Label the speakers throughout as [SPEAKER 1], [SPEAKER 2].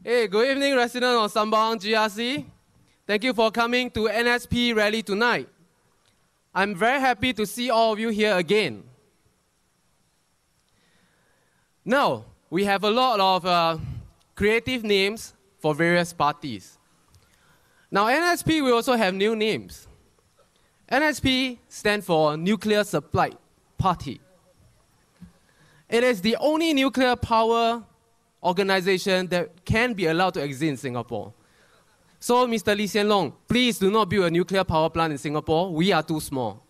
[SPEAKER 1] Hey, good evening, residents of Sembawang GRC. Thank you for coming to NSP rally tonight. I'm very happy to see all of you here again. Now, we have a lot of creative names for various parties. Now, NSP will also have new names. NSP stands for Nuclear Supply Party. It is the only nuclear power organization that can be allowed to exist in Singapore. So, Mr. Lee Hsien Loong, please do not build a nuclear power plant in Singapore. We are too small.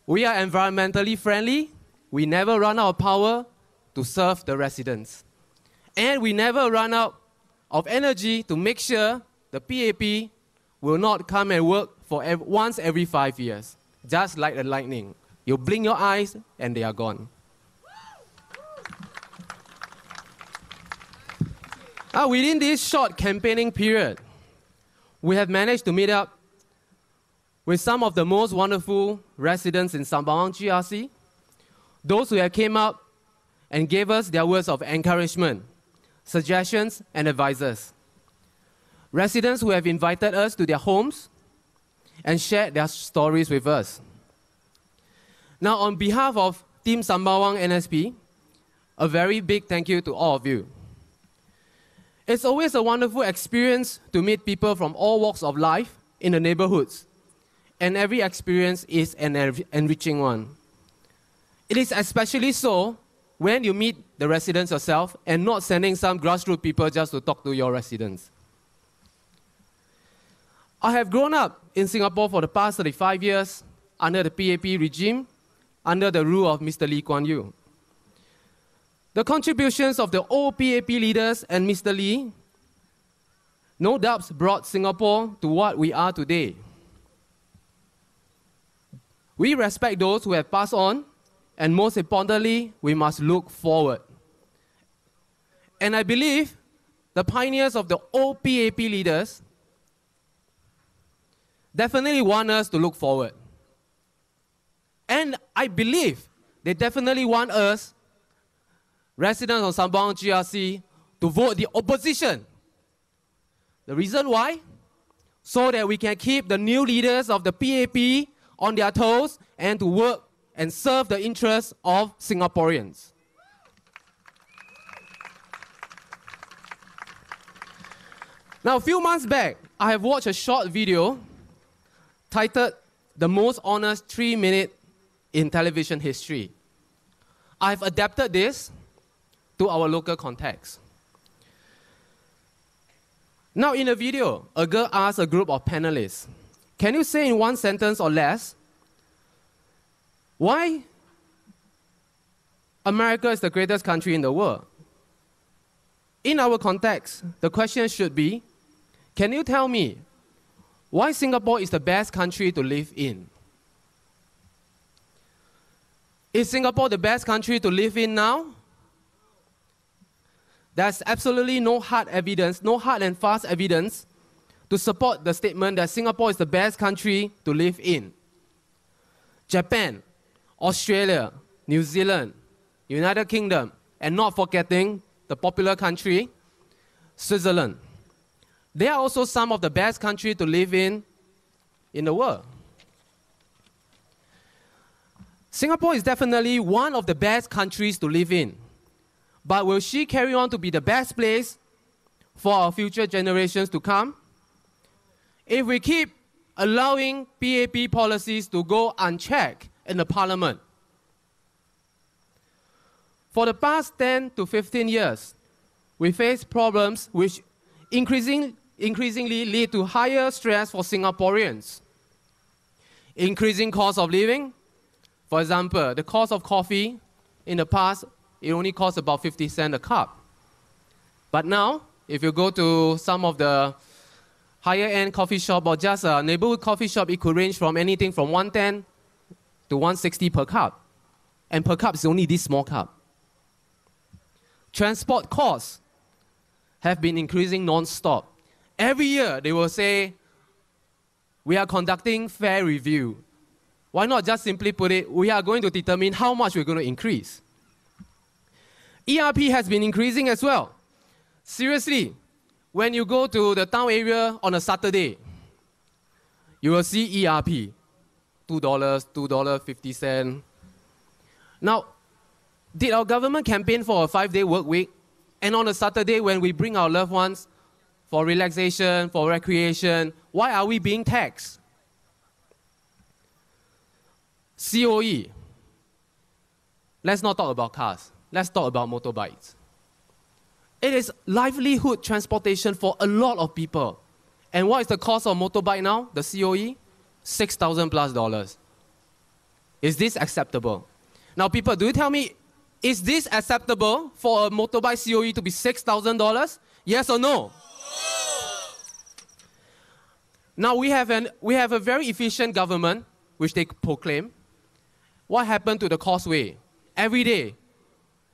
[SPEAKER 1] We are environmentally friendly. We never run out of power to serve the residents. And we never run out of energy to make sure the PAP will not come and work for once every 5 years, just like the lightning. You blink your eyes and they are gone. Within this short campaigning period, we have managed to meet up with some of the most wonderful residents in Sembawang GRC, those who have came up and gave us their words of encouragement, suggestions, and advices. Residents who have invited us to their homes and shared their stories with us. Now, on behalf of Team Sembawang NSP, a very big thank you to all of you. It's always a wonderful experience to meet people from all walks of life in the neighborhoods, and every experience is an enriching one. It is especially so when you meet the residents yourself and not sending some grassroots people just to talk to your residents. I have grown up in Singapore for the past 35 years under the PAP regime, under the rule of Mr. Lee Kuan Yew. The contributions of the old PAP leaders and Mr. Lee no doubt brought Singapore to what we are today. We respect those who have passed on, and most importantly, we must look forward. And I believe the pioneers of the old PAP leaders definitely want us to look forward. And I believe they definitely want us, residents of Sembawang GRC, to vote the opposition. The reason why? So that we can keep the new leaders of the PAP on their toes and to work and serve the interests of Singaporeans. Now, a few months back, I have watched a short video titled "The Most Honest 3-Minute in Television History." I've adapted this to our local context. Now, in the video, a girl asks a group of panelists, "Can you say in one sentence or less why America is the greatest country in the world?" In our context, the question should be, can you tell me why Singapore is the best country to live in? Is Singapore the best country to live in now? There's absolutely no hard evidence, no hard and fast evidence to support the statement that Singapore is the best country to live in. Japan, Australia, New Zealand, United Kingdom, and not forgetting the popular country, Switzerland. They are also some of the best countries to live in the world. Singapore is definitely one of the best countries to live in. But will she carry on to be the best place for our future generations to come? If we keep allowing PAP policies to go unchecked in the parliament. For the past 10 to 15 years, we face problems which increasingly lead to higher stress for Singaporeans. Increasing cost of living. For example, the cost of coffee in the past, it only cost about 50 cents a cup. But now, if you go to some of the higher-end coffee shop or just a neighborhood coffee shop, it could range from anything from 110 to 160 per cup. And per cup is only this small cup. Transport costs have been increasing non-stop. Every year, they will say, we are conducting fare review. Why not just simply put it, we are going to determine how much we're going to increase. ERP has been increasing as well. Seriously, when you go to the town area on a Saturday, you will see ERP, $2, $2.50. Now, did our government campaign for a 5-day work week? And on a Saturday, when we bring our loved ones for relaxation, for recreation, why are we being taxed? COE. Let's not talk about cars. Let's talk about motorbikes. It is livelihood transportation for a lot of people. And what is the cost of motorbike now? The COE? $6,000+. Is this acceptable? Now, people, do you tell me, is this acceptable for a motorbike COE to be $6,000? Yes or no? Now, we have a very efficient government, which they proclaim. What happened to the causeway? Every day,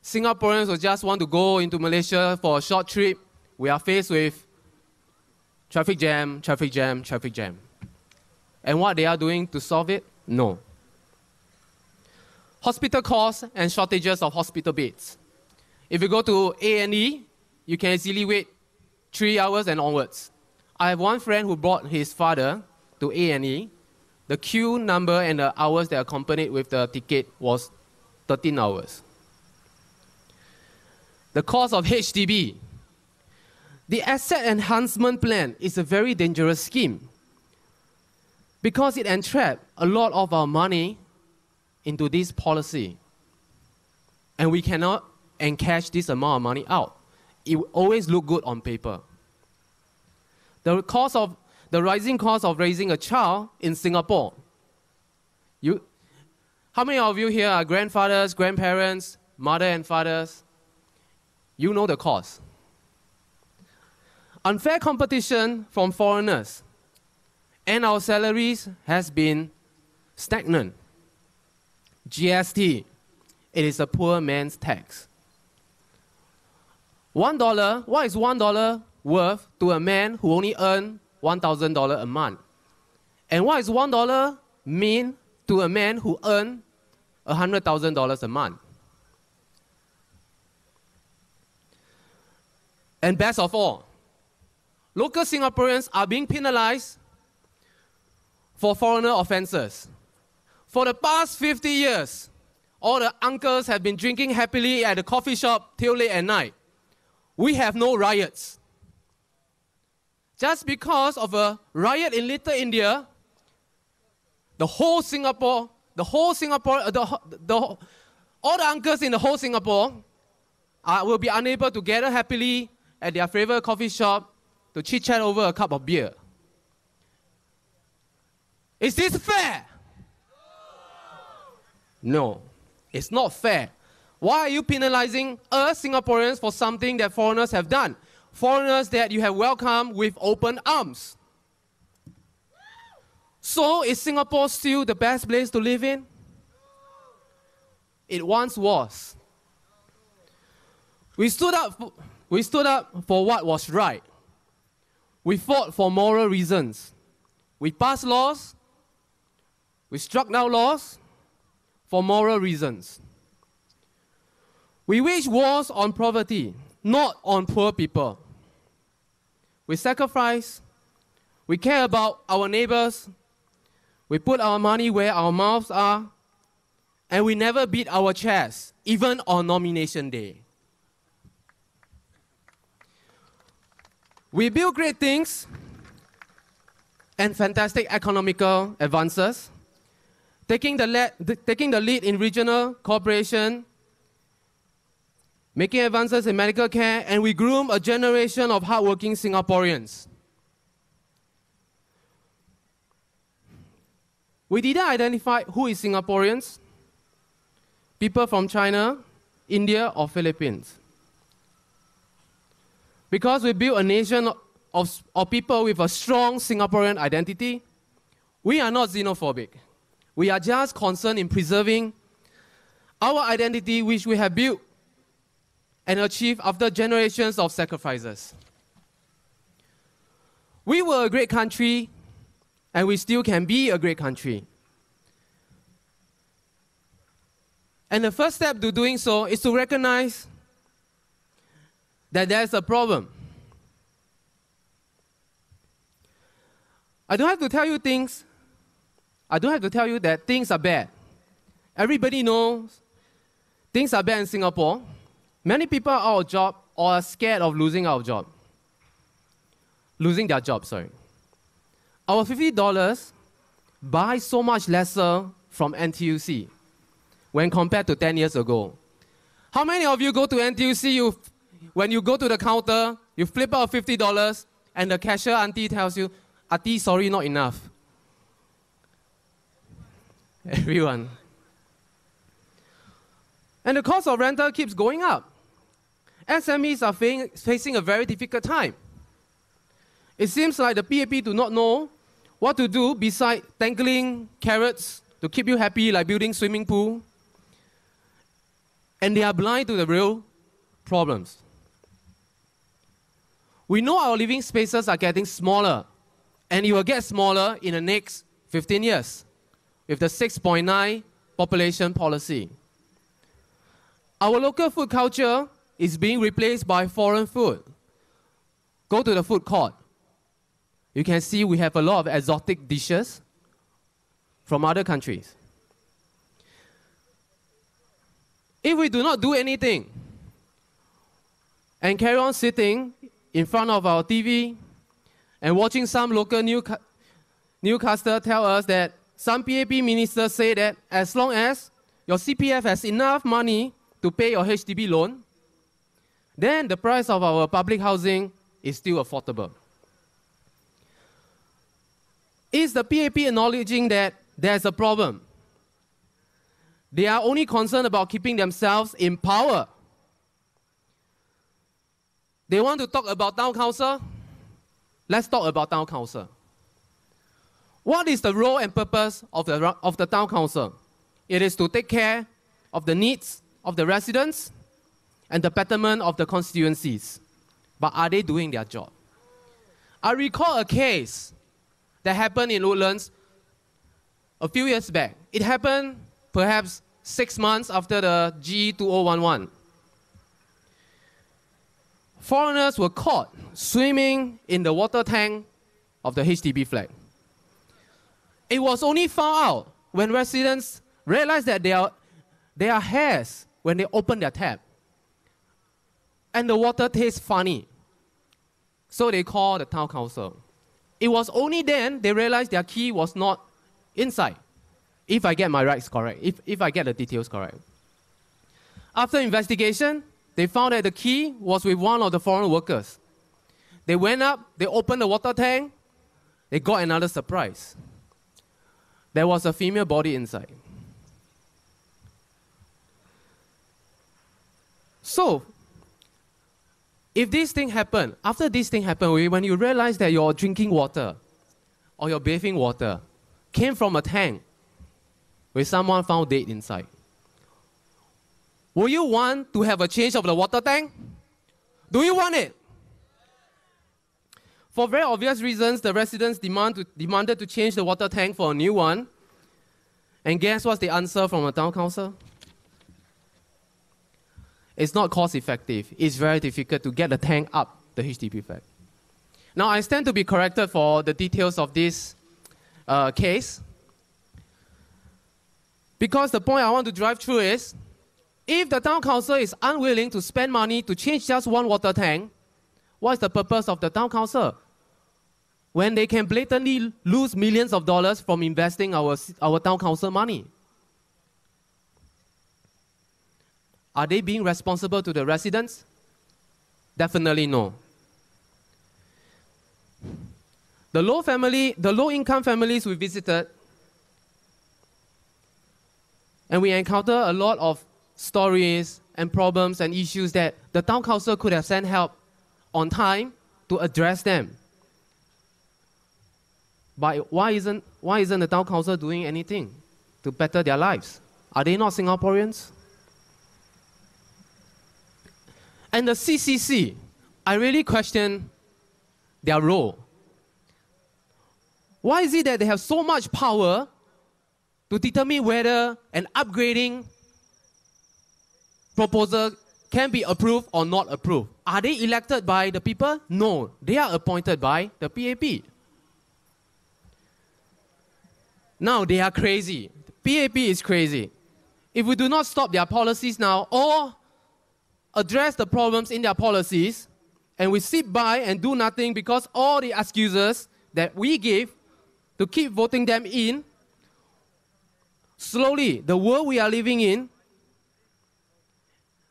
[SPEAKER 1] Singaporeans will just want to go into Malaysia for a short trip. We are faced with traffic jam, traffic jam, traffic jam. And what they are doing to solve it? No. Hospital costs and shortages of hospital beds. If you go to A&E, you can easily wait 3 hours and onwards. I have one friend who brought his father to A&E. The queue number and the hours that accompanied with the ticket was 13 hours. The cost of HDB. The asset enhancement plan is a very dangerous scheme because it entraps a lot of our money into this policy. And we cannot encash this amount of money out. It will always look good on paper. The rising cost of raising a child in Singapore. How many of you here are grandfathers, grandparents, mother and fathers? You know the cost. Unfair competition from foreigners. And our salaries has been stagnant. GST, it is a poor man's tax. $1, what is $1 worth to a man who only earns $1,000 a month? And what is $1 mean to a man who earns $100,000 a month? And best of all, local Singaporeans are being penalized for foreigner offenses. For the past 50 years, all the uncles have been drinking happily at the coffee shop till late at night. We have no riots. Just because of a riot in Little India, all the uncles in the whole Singapore will be unable to gather happily at their favorite coffee shop to chit-chat over a cup of beer. Is this fair? No, it's not fair. Why are you penalizing us Singaporeans for something that foreigners have done? Foreigners that you have welcomed with open arms. So, is Singapore still the best place to live in? It once was. We stood up for what was right. We fought for moral reasons. We passed laws. We struck down laws for moral reasons. We wage wars on poverty, not on poor people. We sacrifice. We care about our neighbors. We put our money where our mouths are. And we never beat our chests, even on nomination day. We build great things and fantastic economical advances, taking the lead in regional cooperation, making advances in medical care, and we groom a generation of hardworking Singaporeans. We didn't identify who is Singaporeans, people from China, India, or Philippines. Because we built a nation of people with a strong Singaporean identity, we are not xenophobic. We are just concerned in preserving our identity which we have built and achieved after generations of sacrifices. We were a great country, and we still can be a great country. And the first step to doing so is to recognize that there's a problem. I don't have to tell you things. I don't have to tell you that things are bad. Everybody knows things are bad in Singapore. Many people are out of job or are scared of losing their job. Our $50 buys so much lesser from NTUC when compared to 10 years ago. How many of you go to NTUC, when you go to the counter, you flip out $50 and the cashier auntie tells you, "Auntie, sorry, not enough." Everyone. And the cost of rental keeps going up. SMEs are facing a very difficult time. It seems like the PAP do not know what to do besides dangling carrots to keep you happy, like building swimming pool. And they are blind to the real problems. We know our living spaces are getting smaller, and it will get smaller in the next 15 years with the 6.9 population policy. Our local food culture is being replaced by foreign food. Go to the food court. You can see we have a lot of exotic dishes from other countries. If we do not do anything and carry on sitting in front of our TV and watching some local newscaster tell us that some PAP ministers say that as long as your CPF has enough money to pay your HDB loan, then the price of our public housing is still affordable. Is the PAP acknowledging that there's a problem? They are only concerned about keeping themselves in power. They want to talk about town council? Let's talk about town council. What is the role and purpose of the town council? It is to take care of the needs of the residents and the betterment of the constituencies. But are they doing their job? I recall a case that happened in Woodlands a few years back. It happened perhaps 6 months after the GE2015. Foreigners were caught swimming in the water tank of the HDB flat. It was only found out when residents realized that there are hairs when they open their tap. And the water tastes funny. So they called the town council. It was only then they realized their key was not inside. If I get my rights correct, if I get the details correct. After investigation, they found that the key was with one of the foreign workers. They went up, they opened the water tank, they got another surprise. There was a female body inside. So, if this thing happened, after this thing happened, when you realize that your drinking water or your bathing water came from a tank where someone found dead inside, will you want to have a change of the water tank? Do you want it? For very obvious reasons, the residents demanded to change the water tank for a new one. And guess what's the answer from the town council? It's not cost effective. It's very difficult to get the tank up the HDB flat. Now, I stand to be corrected for the details of this case. Because the point I want to drive through is, if the town council is unwilling to spend money to change just one water tank, what's the purpose of the town council? When they can blatantly lose millions of dollars from investing our town council money. Are they being responsible to the residents? Definitely no. The low-income families we visited, and we encountered a lot of stories and problems and issues that the town council could have sent help on time to address them. But why isn't the town council doing anything to better their lives? Are they not Singaporeans? And the CCC, I really question their role. Why is it that they have so much power to determine whether an upgrading proposal can be approved or not approved. Are they elected by the people? No, they are appointed by the PAP. Now they are crazy. The PAP is crazy. If we do not stop their policies now or address the problems in their policies, and we sit by and do nothing because all the excuses that we give to keep voting them in, slowly the world we are living in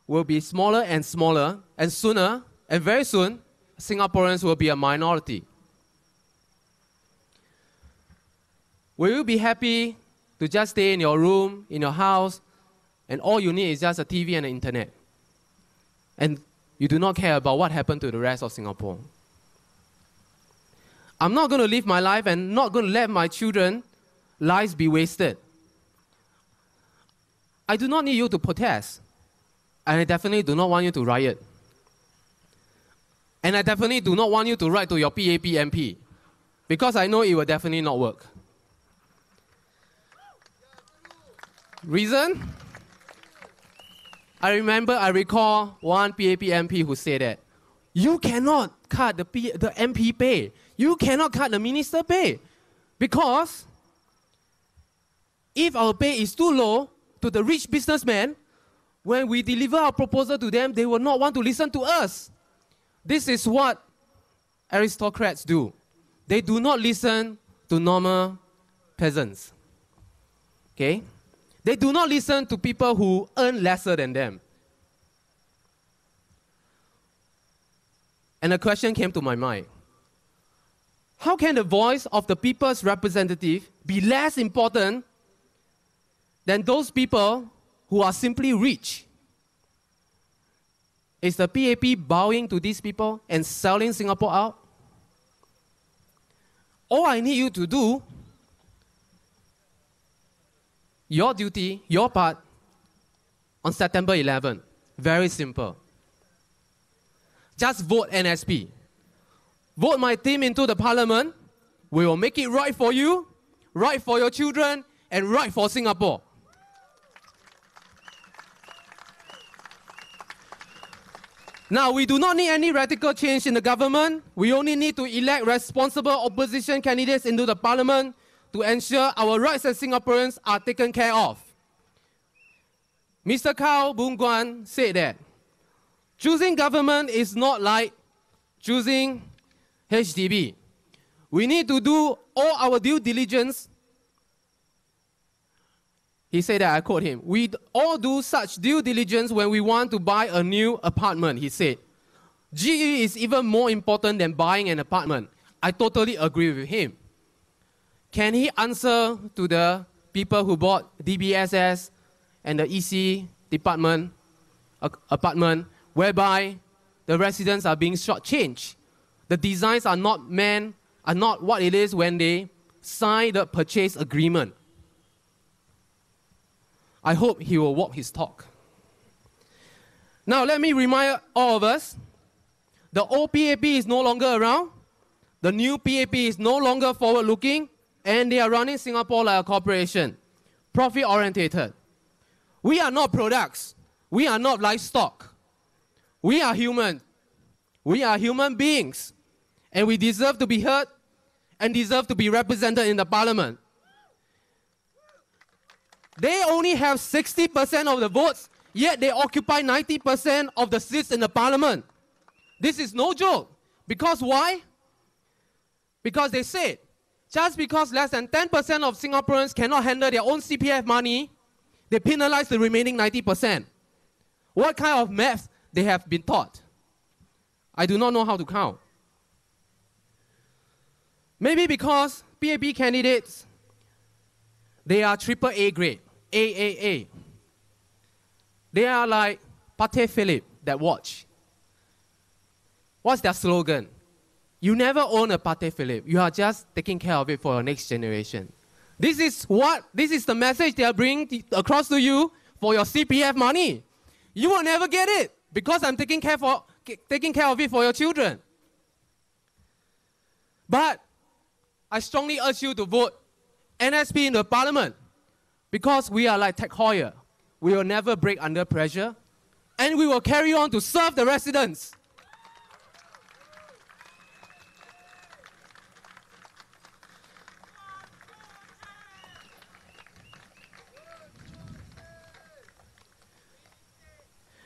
[SPEAKER 1] will be smaller and smaller, and sooner, and very soon, Singaporeans will be a minority. Will you be happy to just stay in your room, in your house, and all you need is just a TV and the internet? And you do not care about what happened to the rest of Singapore. I'm not going to live my life and not going to let my children's lives be wasted. I do not need you to protest. And I definitely do not want you to riot. And I definitely do not want you to write to your PAP MP, because I know it will definitely not work. Reason? I recall one PAP MP who said that you cannot cut the MP pay. You cannot cut the minister pay. Because if our pay is too low to the rich businessmen, when we deliver our proposal to them, they will not want to listen to us. This is what aristocrats do. They do not listen to normal peasants. Okay? They do not listen to people who earn lesser than them. And a question came to my mind. How can the voice of the people's representative be less important than those people who are simply rich? Is the PAP bowing to these people and selling Singapore out? All I need you to do, your duty, your part, on September 11, very simple. Just vote NSP. Vote my team into the parliament. We will make it right for you, right for your children, and right for Singapore. Now, we do not need any radical change in the government. We only need to elect responsible opposition candidates into the parliament to ensure our rights as Singaporeans are taken care of. Mr. Kao Boon Guan said that choosing government is not like choosing HDB. We need to do all our due diligence. He said that, I quote him, "We all do such due diligence when we want to buy a new apartment," he said. GE is even more important than buying an apartment. I totally agree with him. Can he answer to the people who bought DBSS and the EC department apartment, whereby the residents are being shortchanged? The designs are not what it is when they sign the purchase agreement. I hope he will walk his talk. Now, let me remind all of us, the old PAP is no longer around, the new PAP is no longer forward-looking, and they are running Singapore like a corporation, profit-orientated. We are not products. We are not livestock. We are human. We are human beings, and we deserve to be heard and deserve to be represented in the parliament. They only have 60% of the votes, yet they occupy 90% of the seats in the parliament. This is no joke. Because why? Because they said, just because less than 10% of Singaporeans cannot handle their own CPF money, they penalize the remaining 90%. What kind of math they have been taught? I do not know how to count. Maybe because PAP candidates, they are AAA grade. AAA. They are like Patek Philippe that watch. What's their slogan? You never own a Patek Philippe. You are just taking care of it for your next generation. This is the message they are bringing across to you for your CPF money. You will never get it because I'm taking care of it for your children. But I strongly urge you to vote NSP in the parliament, because we are like Tech Hoyer. We will never break under pressure. and we will carry on to serve the residents.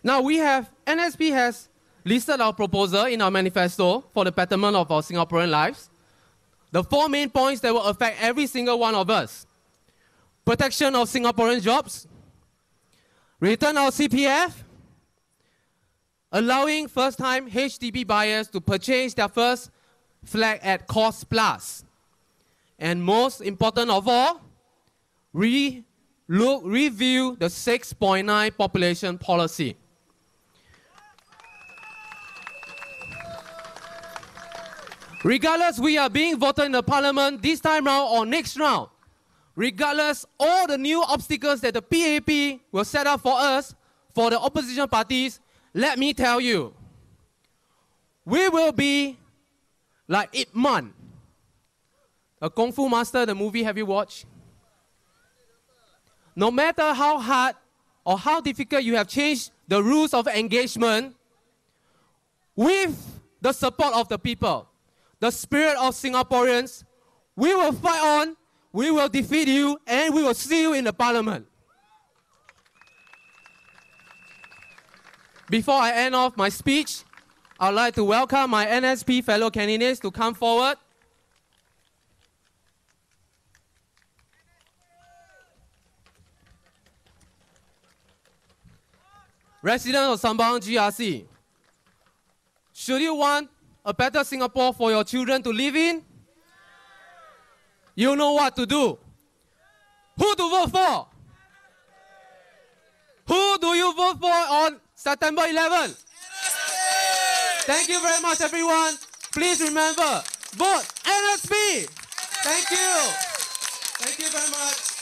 [SPEAKER 1] Now NSP has listed our proposal in our manifesto for the betterment of our Singaporean lives. The 4 main points that will affect every single one of us: protection of Singaporean jobs, return our CPF, allowing first-time HDB buyers to purchase their first flat at cost plus, and most important of all, review the 6.9 population policy. Regardless we are being voted in the parliament this time round or next round, regardless all the new obstacles that the PAP will set up for us, for the opposition parties, let me tell you, we will be like Ip Man, a Kung Fu Master, the movie, have you watched? No matter how hard or how difficult you have changed the rules of engagement, with the support of the people, the spirit of Singaporeans, we will fight on, we will defeat you, and we will see you in the parliament. Before I end off my speech, I'd like to welcome my NSP fellow candidates to come forward. Residents of Sembawang GRC, should you want a better Singapore for your children to live in, you know what to do. Who to vote for? Who do you vote for on September 11? Thank you very much, everyone. Please remember, vote NSP. Thank you. Thank you very much.